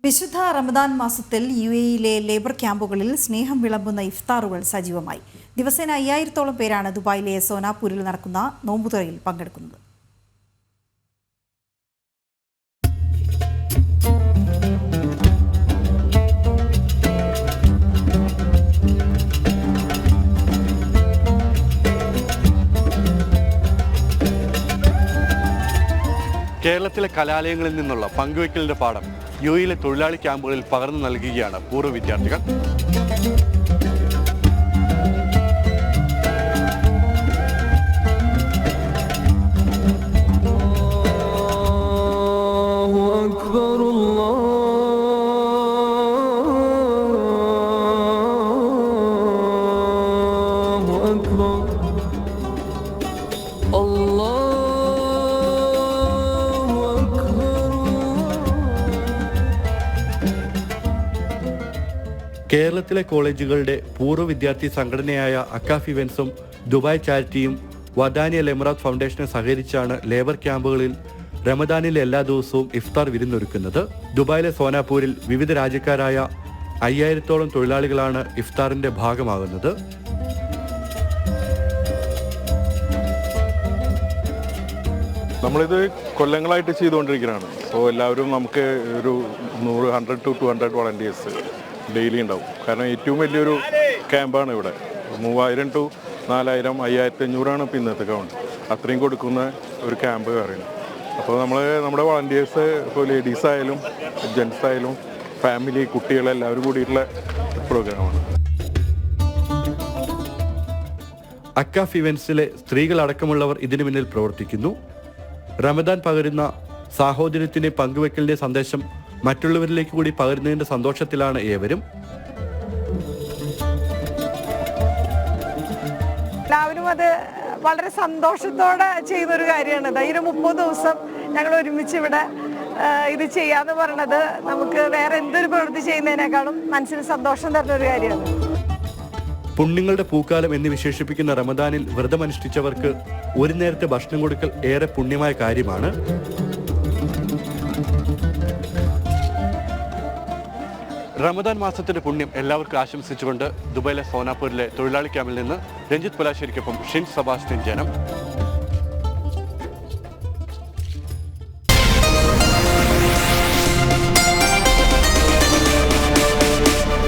വിശുദ്ധ റമദാൻ മാസത്തിൽ UAE-യിലെ ലേബർ ക്യാമ്പുകളിൽ സ്നേഹം വിളമ്പുന്ന ഇഫ്താറുകൾ സജീവമായി. ദിവസേന 5000-ഓളം പേരാണ് ദുബായിലെ സോനാപൂരിൽ നടക്കുന്ന നോമ്പുതുറയിൽ പങ്കെടുക്കുന്നത്. കേരളത്തിലെ കലാലയങ്ങളിൽ നിന്നുള്ള പങ്കുവയ്ക്കലിന്റെ പാഠം UAE-യിലെ തൊഴിലാളി ക്യാമ്പുകളിൽ പകർന്നു നൽകുകയാണ് പൂർവ്വ വിദ്യാർത്ഥികൾ. കേരളത്തിലെ കോളേജുകളുടെ പൂർവ്വ വിദ്യാർത്ഥി സംഘടനയായ അക്കാഫ് ഇവൻസും ദുബായ് ചാരിറ്റിയും വദാനി അൽ എമിറാത്ത് ഫൗണ്ടേഷനും സഹകരിച്ചാണ് ലേബർ ക്യാമ്പുകളിൽ റമദാനിലെ എല്ലാ ദിവസവും ഇഫ്താർ വിരുന്നൊരുക്കുന്നത്. ദുബായിലെ സോനാപൂരിൽ വിവിധ രാജ്യക്കാരായ 5000-ഓളം തൊഴിലാളികളാണ് ഇഫ്താറിന്റെ ഭാഗമാകുന്നത്. നമ്മളിത് കൊല്ലങ്ങളായിട്ട് ചെയ്തുകൊണ്ടിരിക്കുന്നതാണ്. സോ എല്ലാവരും നമുക്ക് ഒരു 100 to 200 വളണ്ടിയേഴ്സ് ഡെയിലി ഉണ്ടാവും. കാരണം ഏറ്റവും വലിയൊരു ക്യാമ്പാണ് ഇവിടെ. 3000 to 4000, 5500 ഇപ്പോൾ ഇന്നത്തെ കൗണ്ട്. അത്രയും കൊടുക്കുന്ന ഒരു ക്യാമ്പ് പറയുന്നത്. അപ്പോൾ നമ്മുടെ വളണ്ടിയേഴ്സ് ഇപ്പോൾ ലേഡീസ് ആയാലും ജെൻസ് ആയാലും ഫാമിലി കുട്ടികളെല്ലാവരും കൂടിയിട്ടുള്ള പ്രോഗ്രാമാണ്. അക്കാഫ് ഇവൻസിലെ സ്ത്രീകളടക്കമുള്ളവർ ഇതിനു പിന്നിൽ പ്രവർത്തിക്കുന്നു. റമദാൻ പകരുന്ന സാഹോദര്യത്തിന്റെ പങ്കുവെക്കലിന്റെ സന്ദേശം മറ്റുള്ളവരിലേക്ക് കൂടി പകരുന്നതിന്റെ സന്തോഷത്തിലാണ് ഏവരും. എല്ലാവരും അത് വളരെ സന്തോഷത്തോടെ ചെയ്യുന്നൊരു കാര്യമാണ്. ഈ 30 ദിവസം ഞങ്ങൾ ഒരുമിച്ച് ഇവിടെ ഇത് ചെയ്യാന്ന് പറയുന്നത് നമുക്ക് വേറെ എന്തൊരു പ്രവൃത്തി ചെയ്യുന്നതിനേക്കാളും മനസ്സിന് സന്തോഷം തരുന്ന ഒരു കാര്യമാണ്. പുണ്യങ്ങളുടെ പൂക്കാലം എന്ന് വിശേഷിപ്പിക്കുന്ന റമദാനിൽ വ്രതമനുഷ്ഠിച്ചവർക്ക് ഒരു നേരത്തെ ഭക്ഷണം കൊടുക്കൽ ഏറെ പുണ്യമായ കാര്യമാണ്. റമദാൻ മാസത്തിന്റെ പുണ്യം എല്ലാവർക്കും ആശംസിച്ചുകൊണ്ട് ദുബായിലെ സോനാപൂരിലെ തൊഴിലാളി ക്യാമ്പിൽ നിന്ന് രഞ്ജിത്ത് പുലാശ്ശേരിക്കൊപ്പം ഷിൻ സെബാസ്റ്റ്യൻ ജനം.